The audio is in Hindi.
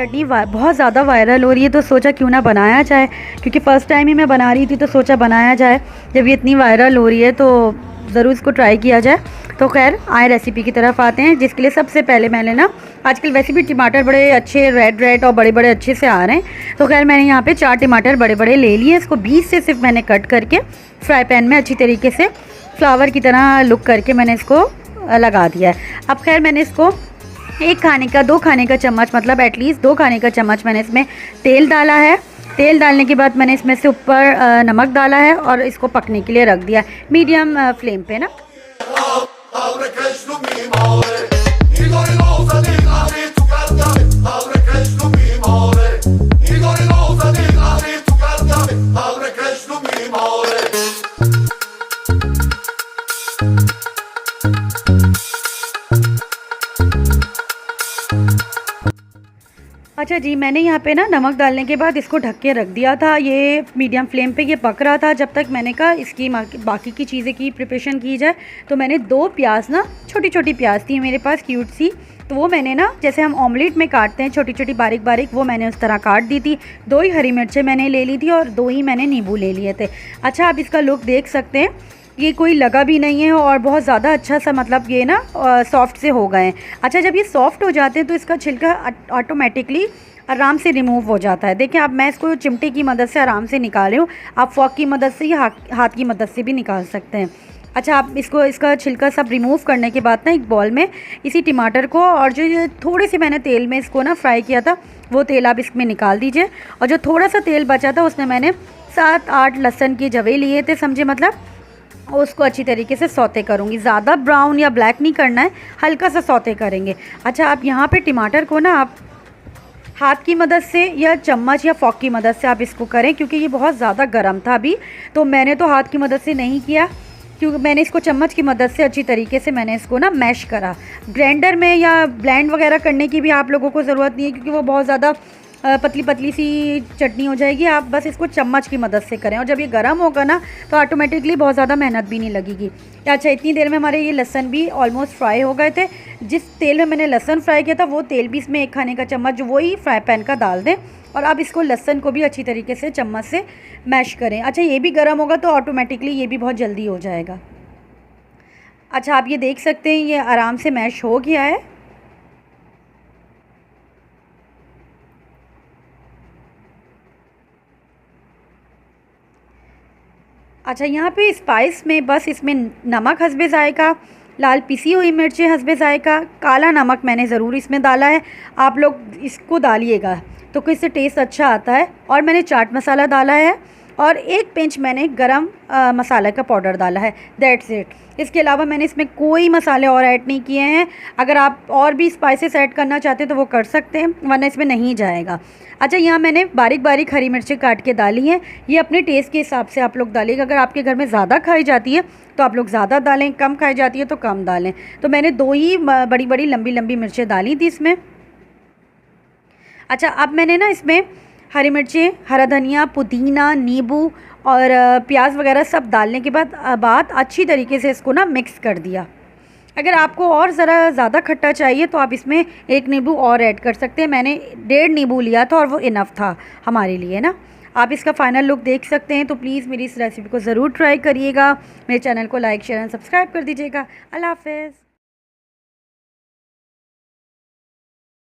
चटनी बहुत ज़्यादा वायरल हो रही है तो सोचा क्यों ना बनाया जाए, क्योंकि फ़र्स्ट टाइम ही मैं बना रही थी तो सोचा बनाया जाए। जब ये इतनी वायरल हो रही है तो ज़रूर इसको ट्राई किया जाए। तो खैर आए रेसिपी की तरफ आते हैं, जिसके लिए सबसे पहले मैंने ना, आजकल वैसे भी टमाटर बड़े अच्छे रेड रेड और बड़े बड़े अच्छे से आ रहे हैं, तो खैर मैंने यहाँ पे 4 टमाटर बड़े बड़े ले लिए। इसको बीच से सिर्फ मैंने कट करके फ्राई पैन में अच्छी तरीके से फ्लावर की तरह लुक करके मैंने इसको लगा दिया है। अब खैर मैंने इसको 2 खाने का चम्मच, मतलब एटलीस्ट 2 खाने का चम्मच मैंने इसमें तेल डाला है। तेल डालने के बाद मैंने इसमें से ऊपर नमक डाला है और इसको पकने के लिए रख दिया मीडियम फ्लेम पे ना। अच्छा जी, मैंने यहाँ पे ना नमक डालने के बाद इसको ढक के रख दिया था। ये मीडियम फ्लेम पे ये पक रहा था जब तक मैंने कहा इसकी बाकी की चीज़ें की प्रिपरेशन की जाए। तो मैंने 2 प्याज ना, छोटी छोटी प्याज थी मेरे पास क्यूट सी, तो वो मैंने ना जैसे हम ऑमलेट में काटते हैं छोटी छोटी बारीक बारीक, वो मैंने उस तरह काट दी थी। 2 ही हरी मिर्चें मैंने ले ली थी और 2 ही मैंने नींबू ले लिए थे। अच्छा, आप इसका लुक देख सकते हैं, ये कोई लगा भी नहीं है और बहुत ज़्यादा अच्छा सा, मतलब ये ना सॉफ्ट से हो गए हैं। अच्छा, जब ये सॉफ्ट हो जाते हैं तो इसका छिलका ऑटोमेटिकली आराम से रिमूव हो जाता है। देखिए, अब मैं इसको चिमटे की मदद से आराम से निकाल रही हूँ। आप फॉक की मदद से या हाथ की मदद से भी निकाल सकते हैं। अच्छा, आप इसका छिलका सब रिमूव करने के बाद ना एक बॉल में इसी टमाटर को, और जो ये थोड़े से मैंने तेल में इसको ना फ्राई किया था वो तेल आप इसमें निकाल दीजिए। और जो थोड़ा सा तेल बचा था उसमें मैंने 7-8 लहसुन के जवे लिए थे, समझे, मतलब उसको अच्छी तरीके से सौते करूँगी। ज़्यादा ब्राउन या ब्लैक नहीं करना है, हल्का सा सौते करेंगे। अच्छा, आप यहाँ पे टमाटर को ना आप हाथ की मदद से या चम्मच या फॉक की मदद से आप इसको करें, क्योंकि ये बहुत ज़्यादा गर्म था अभी, तो मैंने तो हाथ की मदद से नहीं किया, क्योंकि मैंने इसको चम्मच की मदद से अच्छी तरीके से मैंने इसको ना मैश करा। ग्राइंडर में या ब्लेंड वगैरह करने की भी आप लोगों को ज़रूरत नहीं है, क्योंकि वो बहुत ज़्यादा पतली पतली सी चटनी हो जाएगी। आप बस इसको चम्मच की मदद से करें, और जब ये गर्म होगा ना तो ऑटोमेटिकली बहुत ज़्यादा मेहनत भी नहीं लगेगी। अच्छा, इतनी देर में हमारे ये लहसन भी ऑलमोस्ट फ्राई हो गए थे। जिस तेल में मैंने लहसन फ्राई किया था वो तेल भी इसमें 1 खाने का चम्मच जो वही फ्राई पैन का डाल दें, और अब इसको लहसन को भी अच्छी तरीके से चम्मच से मैश करें। अच्छा, ये भी गर्म होगा तो ऑटोमेटिकली ये भी बहुत जल्दी हो जाएगा। अच्छा, आप ये देख सकते हैं ये आराम से मैश हो गया है। अच्छा, यहाँ पे स्पाइस में बस इसमें नमक हस्बे ज़ायका, लाल पिसी हुई मिर्चें हस्बे ज़ायका, काला नमक मैंने ज़रूर इसमें डाला है, आप लोग इसको डालिएगा तो इससे टेस्ट अच्छा आता है। और मैंने चाट मसाला डाला है और 1 पिंच मैंने गरम मसाला का पाउडर डाला है, दैट्स इट। इसके अलावा मैंने इसमें कोई मसाले और ऐड नहीं किए हैं। अगर आप और भी स्पाइसेस ऐड करना चाहते हैं तो वो कर सकते हैं, वरना इसमें नहीं जाएगा। अच्छा, यहाँ मैंने बारीक बारीक हरी मिर्चें काट के डाली हैं। ये अपने टेस्ट के हिसाब से आप लोग डालिएगा। अगर आपके घर में ज़्यादा खाई जाती है तो आप लोग ज़्यादा डालें, कम खाई जाती है तो कम डालें। तो मैंने 2 ही बड़ी बड़ी लंबी लंबी मिर्चें डाली थी इसमें। अच्छा, अब मैंने ना इसमें हरी मिर्चें, हरा धनिया, पुदीना, नींबू और प्याज वगैरह सब डालने के बाद अच्छी तरीके से इसको ना मिक्स कर दिया। अगर आपको और ज़रा ज़्यादा खट्टा चाहिए तो आप इसमें 1 नींबू और ऐड कर सकते हैं। मैंने 1.5 नींबू लिया था और वो इनफ था हमारे लिए ना। आप इसका फ़ाइनल लुक देख सकते हैं। तो प्लीज़ मेरी इस रेसिपी को ज़रूर ट्राई करिएगा। मेरे चैनल को लाइक, शेयर एंड सब्सक्राइब कर दीजिएगा। अल्लाह हाफ़िज़।